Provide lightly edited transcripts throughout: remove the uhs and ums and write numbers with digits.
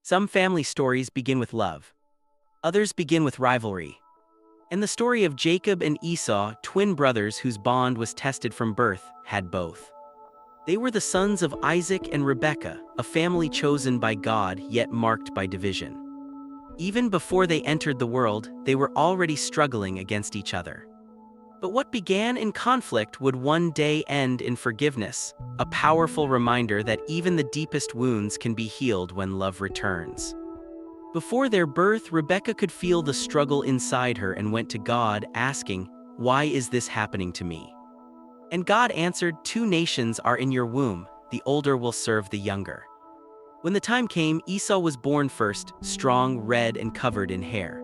Some family stories begin with love. Others begin with rivalry. And the story of Jacob and Esau, twin brothers whose bond was tested from birth, had both. They were the sons of Isaac and Rebekah, a family chosen by God yet marked by division. Even before they entered the world, they were already struggling against each other. But what began in conflict would one day end in forgiveness, a powerful reminder that even the deepest wounds can be healed when love returns. Before their birth, Rebekah could feel the struggle inside her and went to God asking, "Why is this happening to me?" And God answered, "Two nations are in your womb, the older will serve the younger." When the time came, Esau was born first, strong, red, and covered in hair.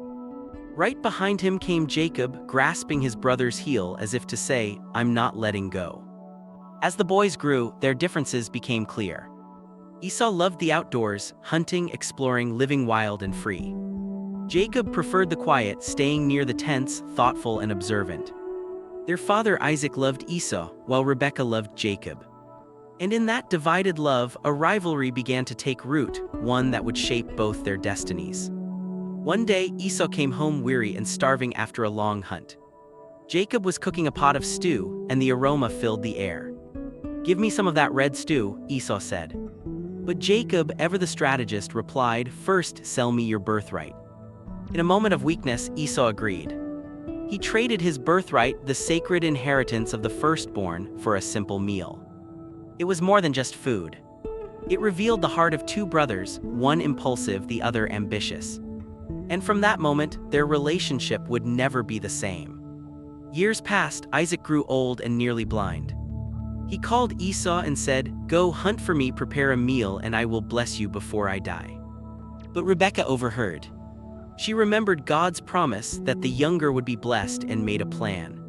Right behind him came Jacob, grasping his brother's heel as if to say, "I'm not letting go." As the boys grew, their differences became clear. Esau loved the outdoors, hunting, exploring, living wild and free. Jacob preferred the quiet, staying near the tents, thoughtful and observant. Their father Isaac loved Esau, while Rebekah loved Jacob. And in that divided love, a rivalry began to take root, one that would shape both their destinies. One day, Esau came home weary and starving after a long hunt. Jacob was cooking a pot of stew, and the aroma filled the air. "Give me some of that red stew," Esau said. But Jacob, ever the strategist, replied, "First, sell me your birthright." In a moment of weakness, Esau agreed. He traded his birthright, the sacred inheritance of the firstborn, for a simple meal. It was more than just food. It revealed the heart of two brothers, one impulsive, the other ambitious. And from that moment, their relationship would never be the same. Years passed. Isaac grew old and nearly blind. He called Esau and said, "Go hunt for me, prepare a meal, and I will bless you before I die." But Rebekah overheard. She remembered God's promise that the younger would be blessed and made a plan.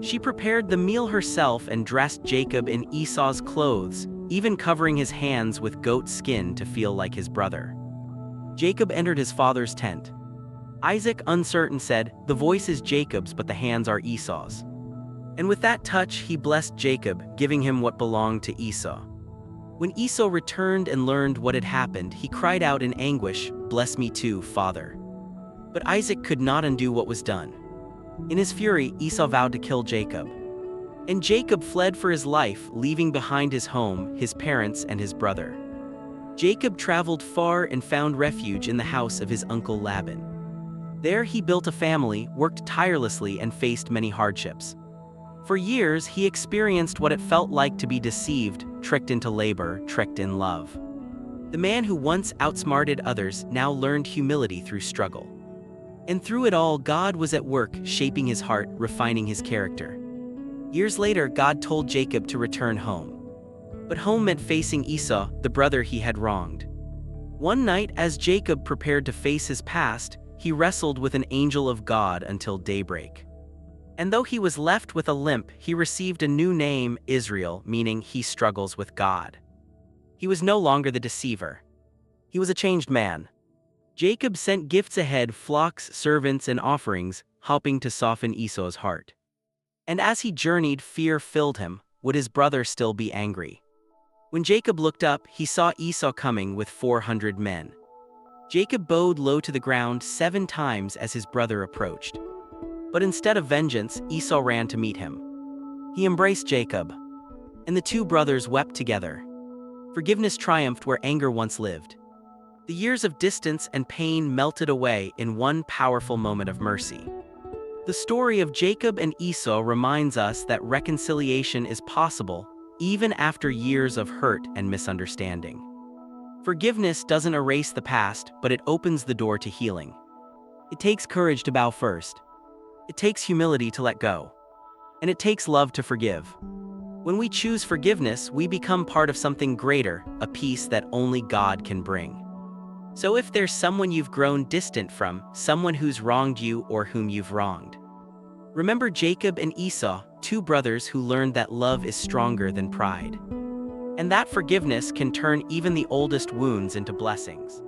She prepared the meal herself and dressed Jacob in Esau's clothes, even covering his hands with goat skin to feel like his brother. Jacob entered his father's tent. Isaac, uncertain, said, "The voice is Jacob's, but the hands are Esau's." And with that touch, he blessed Jacob, giving him what belonged to Esau. When Esau returned and learned what had happened, he cried out in anguish, "Bless me too, father." But Isaac could not undo what was done. In his fury, Esau vowed to kill Jacob. And Jacob fled for his life, leaving behind his home, his parents, and his brother. Jacob traveled far and found refuge in the house of his uncle Laban. There he built a family, worked tirelessly, and faced many hardships. For years, he experienced what it felt like to be deceived, tricked into labor, tricked in love. The man who once outsmarted others now learned humility through struggle. And through it all, God was at work, shaping his heart, refining his character. Years later, God told Jacob to return home. But home meant facing Esau, the brother he had wronged. One night, as Jacob prepared to face his past, he wrestled with an angel of God until daybreak. And though he was left with a limp, he received a new name, Israel, meaning he struggles with God. He was no longer the deceiver. He was a changed man. Jacob sent gifts ahead, flocks, servants, and offerings, hoping to soften Esau's heart. And as he journeyed, fear filled him. Would his brother still be angry? When Jacob looked up, he saw Esau coming with 400 men. Jacob bowed low to the ground 7 times as his brother approached. But instead of vengeance, Esau ran to meet him. He embraced Jacob, and the two brothers wept together. Forgiveness triumphed where anger once lived. The years of distance and pain melted away in one powerful moment of mercy. The story of Jacob and Esau reminds us that reconciliation is possible, even after years of hurt and misunderstanding. Forgiveness doesn't erase the past, but it opens the door to healing. It takes courage to bow first. It takes humility to let go. And it takes love to forgive. When we choose forgiveness, we become part of something greater, a peace that only God can bring. So if there's someone you've grown distant from, someone who's wronged you or whom you've wronged, remember Jacob and Esau, two brothers who learned that love is stronger than pride. And that forgiveness can turn even the oldest wounds into blessings.